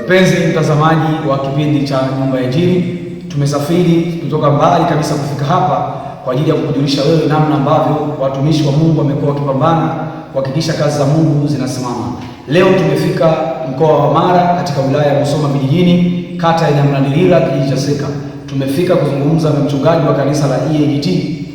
Mpenzi mtazamaji wa kipindi cha Nyumba ya Injili, tumesafiri kutoka mbali kabisa kufika hapa kwa ajili ya kukujulisha wewe namna ambavyo watumishi wa Mungu wamekuwa wakipambana kuhakikisha kazi za Mungu zinasimama. Leo tumefika mkoa wa Mara katika wilaya ya Musoma vijijini, kata ya Nyamlandilila, kijiji cha Seka. Tumefika kuzungumza na mchungaji wa kanisa la EAGT,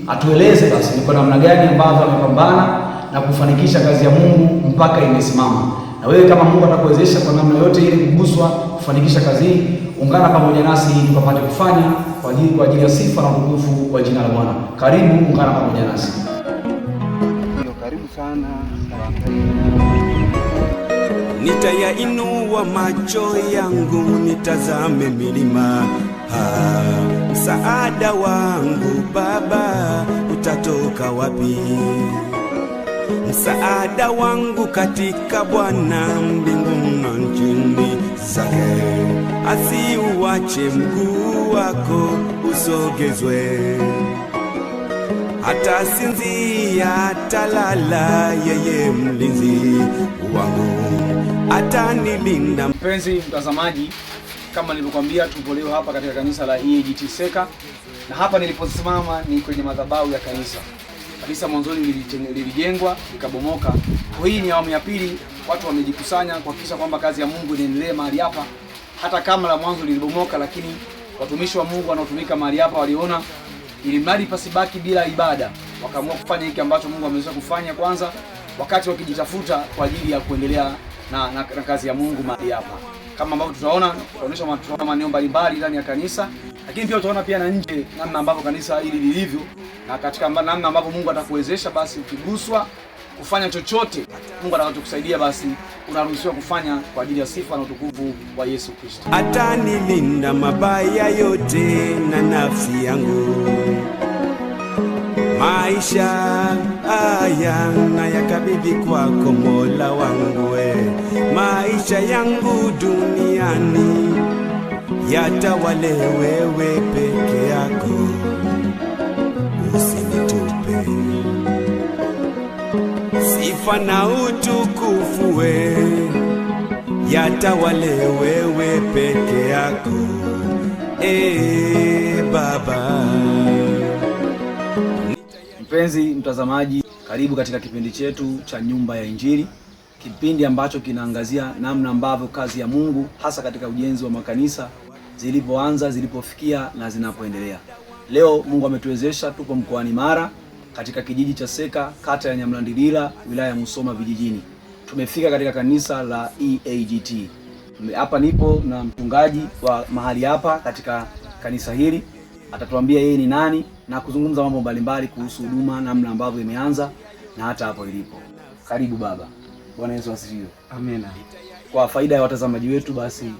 atueleze basi ni kwa namna gani ambavyo amepambana na kufanikisha kazi ya Mungu mpaka imesimama. Na wewe kama Mungu atakuwezesha kwa namna yote ili kuguswa kufanikisha kazi hii, ungana pamoja nasi ili tupate kufanya kwa ajili ya sifa na utukufu wa jina la Bwana. Karibu, ungana pamoja nasi. Karibu sana. Nitayainua macho yangu nitazame milima, msaada wangu Baba utatoka wapi? Msaada wangu katika Bwana mbinguni na nchini zake. Asiuache mguu wako usogezwe, hata sinzia talala, yeye mlinzi wangu atanilinda. Mpenzi mtazamaji, kama nilivyokuambia, tupo leo hapa katika kanisa la EAGT Seka, na hapa niliposimama ni kwenye madhabahu ya kanisa. Kanisa mwanzoni lilijengwa likabomoka. Kwa hii ni awamu ya pili, watu wamejikusanya kuhakikisha kwamba kazi ya Mungu inaendelea mahali hapa. Hata kama la mwanzo lilibomoka, lakini watumishi wa Mungu wanaotumika mahali hapa waliona ili mradi pasibaki bila ibada, wakaamua kufanya hiki ambacho Mungu ameweza kufanya kwanza, wakati wakijitafuta kwa ajili ya kuendelea na kazi ya Mungu mahali hapa. Kama ambavyo tutaona maeneo mbalimbali ndani ya kanisa, lakini pia utaona pia na nje namna ambavyo kanisa hili lilivyo, na katika namna ambavyo Mungu atakuwezesha basi ukiguswa kufanya chochote Mungu atakachokusaidia basi unaruhusiwa kufanya kwa ajili ya sifa na utukufu wa Yesu Kristo. Atanilinda mabaya yote na nafsi yangu. Maisha haya nayakabidhi kwako Mola wangu, maisha yangu duniani yatawale wewe peke yako, usinitupe. Sifa na utukufu yatawale wewe peke yako, Baba. Mpenzi mtazamaji, karibu katika kipindi chetu cha Nyumba ya Injili, kipindi ambacho kinaangazia namna ambavyo kazi ya Mungu hasa katika ujenzi wa makanisa zilipoanza, zilipofikia na zinapoendelea. Leo Mungu ametuwezesha, tupo mkoani Mara katika kijiji cha Seka, kata ya Nyamlandilila, wilaya ya Musoma vijijini. Tumefika katika kanisa la EAGT. Hapa nipo na mchungaji wa mahali hapa katika kanisa hili. Atatuambia yeye ni nani na kuzungumza mambo mbalimbali kuhusu huduma, namna ambavyo imeanza na hata hapo ilipo. Karibu baba. Bwana Yesu asifiwe. Amina. Kwa faida ya watazamaji wetu basi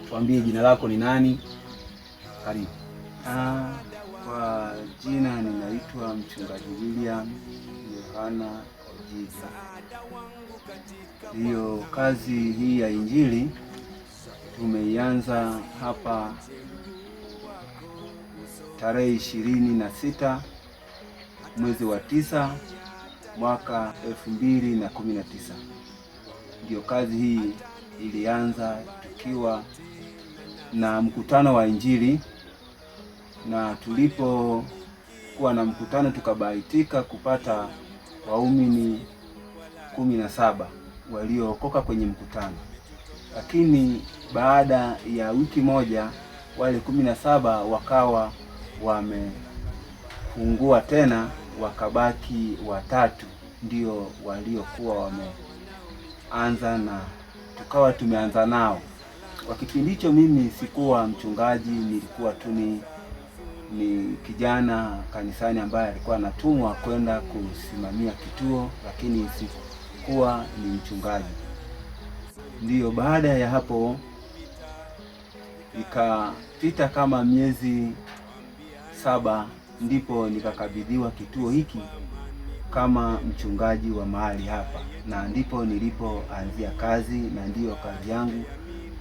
tuambie jina lako ni nani? Karibu. Kwa jina ninaitwa Mchungaji William Yohana Ojiza. Hiyo kazi hii ya Injili tumeianza hapa tarehe 26 mwezi wa 9 mwaka 2019. Ndio kazi hii ilianza tukiwa na mkutano wa Injili, na tulipokuwa na mkutano tukabahatika kupata waumini 17 waliookoka kwenye mkutano. Lakini baada ya wiki moja wale 17 wakawa wamefungua tena, wakabaki 3 ndio waliokuwa wameanza, na tukawa tumeanza nao. Kwa kipindi hicho mimi sikuwa mchungaji, nilikuwa tu ni kijana kanisani ambaye alikuwa anatumwa kwenda kusimamia kituo, lakini sikuwa ni mchungaji. Ndiyo baada ya hapo ikapita kama miezi 7 ndipo nikakabidhiwa kituo hiki kama mchungaji wa mahali hapa, na ndipo nilipoanzia kazi, na ndiyo kazi yangu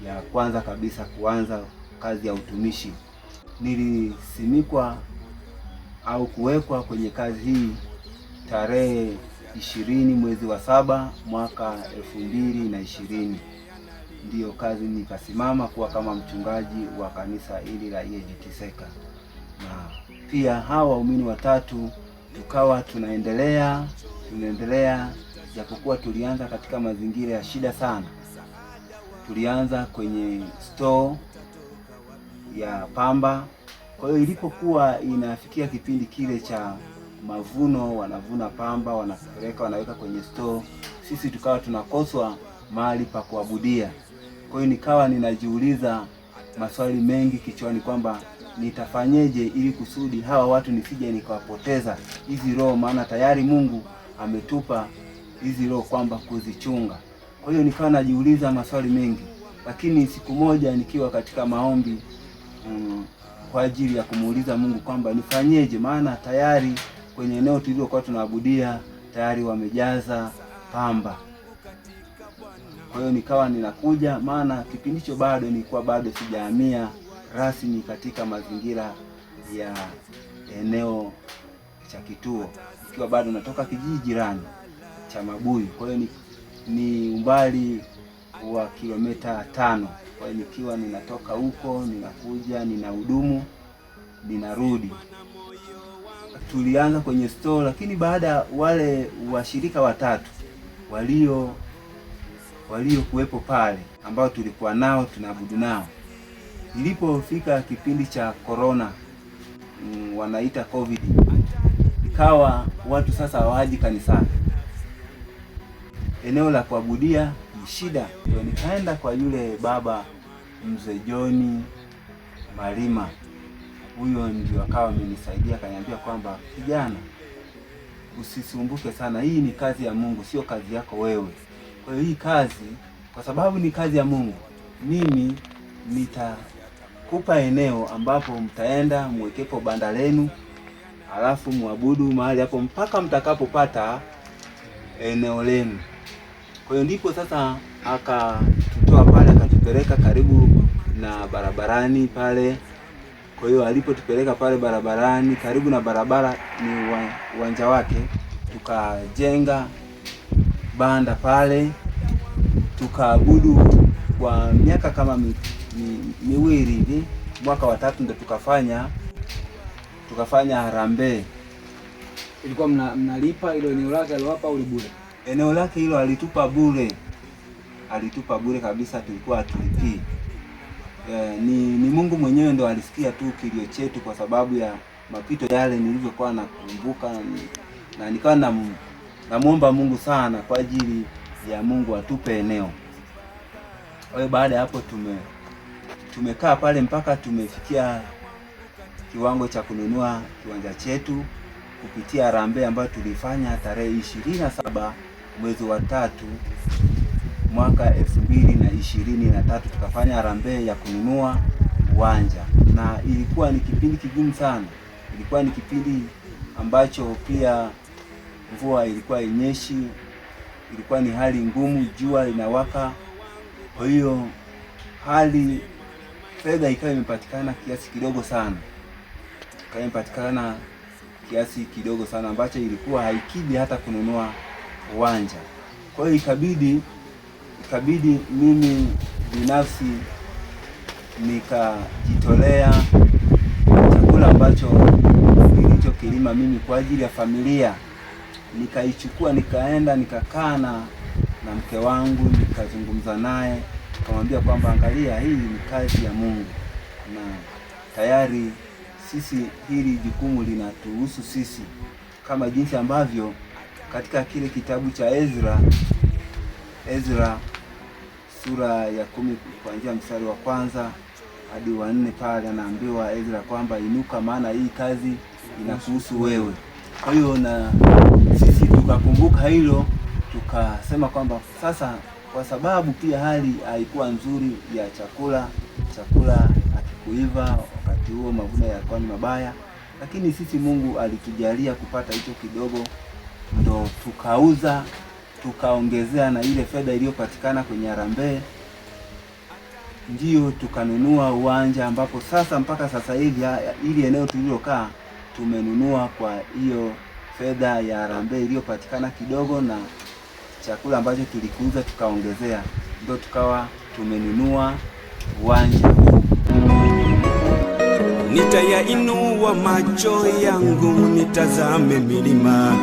ya kwanza kabisa kuanza kazi ya utumishi. Nilisimikwa au kuwekwa kwenye kazi hii tarehe 20 mwezi wa 7 mwaka 2020. ndiyo kazi nikasimama kuwa kama mchungaji wa kanisa hili la EAGT Seka. Na pia hawa waumini watatu tukawa tunaendelea japokuwa tulianza katika mazingira ya shida sana. Tulianza kwenye store ya pamba. Kwa hiyo ilipokuwa inafikia kipindi kile cha mavuno, wanavuna pamba, wanapeleka, wanaweka kwenye store, sisi tukawa tunakoswa mahali pa kuabudia. Kwa hiyo nikawa ninajiuliza maswali mengi kichwani kwamba nitafanyeje ili kusudi hawa watu nisije nikawapoteza hizi roho, maana tayari Mungu ametupa hizi roho kwamba kuzichunga. Kwa hiyo nikawa najiuliza maswali mengi, lakini siku moja nikiwa katika maombi kwa ajili ya kumuuliza Mungu kwamba nifanyeje, maana tayari kwenye eneo tulilokuwa tunaabudia tayari wamejaza pamba. Kwa hiyo nikawa ninakuja, maana kipindi hicho nilikuwa bado sijahamia rasmi katika mazingira ya eneo cha kituo, nikiwa bado natoka kijiji jirani cha Mabuyu. Kwa hiyo ni umbali wa kilomita 5. Kwa hiyo nikiwa ninatoka huko ninakuja, ninahudumu, ninarudi. Tulianza kwenye store, lakini baada wale washirika watatu walio kuwepo pale ambao tulikuwa nao tunaabudu nao, ilipofika kipindi cha corona, wanaita COVID, ikawa watu sasa hawaji kanisani, eneo la kuabudia ni shida. Ndio nikaenda kwa yule baba Mzee John Malima, huyo ndio akawa amenisaidia, akaniambia kwamba kijana, usisumbuke sana, hii ni kazi ya Mungu, sio kazi yako wewe. Kwa hiyo hii kazi, kwa sababu ni kazi ya Mungu, mimi nitakupa eneo ambapo mtaenda mwekepo banda lenu, alafu muabudu mahali hapo mpaka mtakapopata eneo lenu. Kwa hiyo ndipo sasa akatutoa pale, akatupeleka karibu na barabarani pale. Kwa hiyo alipotupeleka pale barabarani, karibu na barabara ni uwanja wake, tukajenga banda pale, tukaabudu kwa miaka kama miwili hivi. Mwaka wa 3 ndio tukafanya harambee. Ilikuwa mnalipa ile eneo lake aliwapa au bure? Eneo lake hilo alitupa bure kabisa, tulikuwa hatulipii. Ni Mungu mwenyewe ndo alisikia tu kilio chetu, kwa sababu ya mapito yale nilivyokuwa nakumbuka, na nikawa namuomba Mungu sana kwa ajili ya Mungu atupe eneo. Kwa hiyo baada ya hapo tumekaa pale mpaka tumefikia kiwango cha kununua kiwanja chetu kupitia harambee ambayo tulifanya tarehe 27 mwezi wa 3 mwaka 2023. Tukafanya harambee ya kununua uwanja, na ilikuwa ni kipindi kigumu sana. Ilikuwa ni kipindi ambacho pia mvua ilikuwa inyeshi, ilikuwa ni hali ngumu, jua linawaka. Kwa hiyo fedha ikawa imepatikana kiasi kidogo sana, ambacho ilikuwa haikidhi hata kununua uwanja. Kwa hiyo ikabidi mimi binafsi nikajitolea chakula ambacho nilichokilima mimi kwa ajili ya familia, nikaichukua, nikaenda nikakaa na mke wangu, nikazungumza naye, nikamwambia kwamba angalia, hii ni kazi ya Mungu na tayari sisi hili jukumu linatuhusu sisi, kama jinsi ambavyo katika kile kitabu cha Ezra sura ya 10 kuanzia mstari wa 1 hadi wa 4 pale anaambiwa Ezra kwamba inuka, maana hii kazi inakuhusu wewe. Kwa hiyo na sisi tukakumbuka hilo, tukasema kwamba sasa, kwa sababu pia hali haikuwa nzuri ya chakula hakikuiva wakati huo, mavuno yalikuwa ni mabaya, lakini sisi Mungu alitujalia kupata hicho kidogo, ndo tukauza, tukaongezea na ile fedha iliyopatikana kwenye harambee, ndio tukanunua uwanja, ambapo sasa mpaka sasa hivi ili eneo tulilokaa tumenunua kwa hiyo fedha ya harambee iliyopatikana kidogo, na chakula ambacho tulikuuza tukaongezea, ndio tukawa tumenunua uwanja. Nitayainua macho yangu nitazame milima.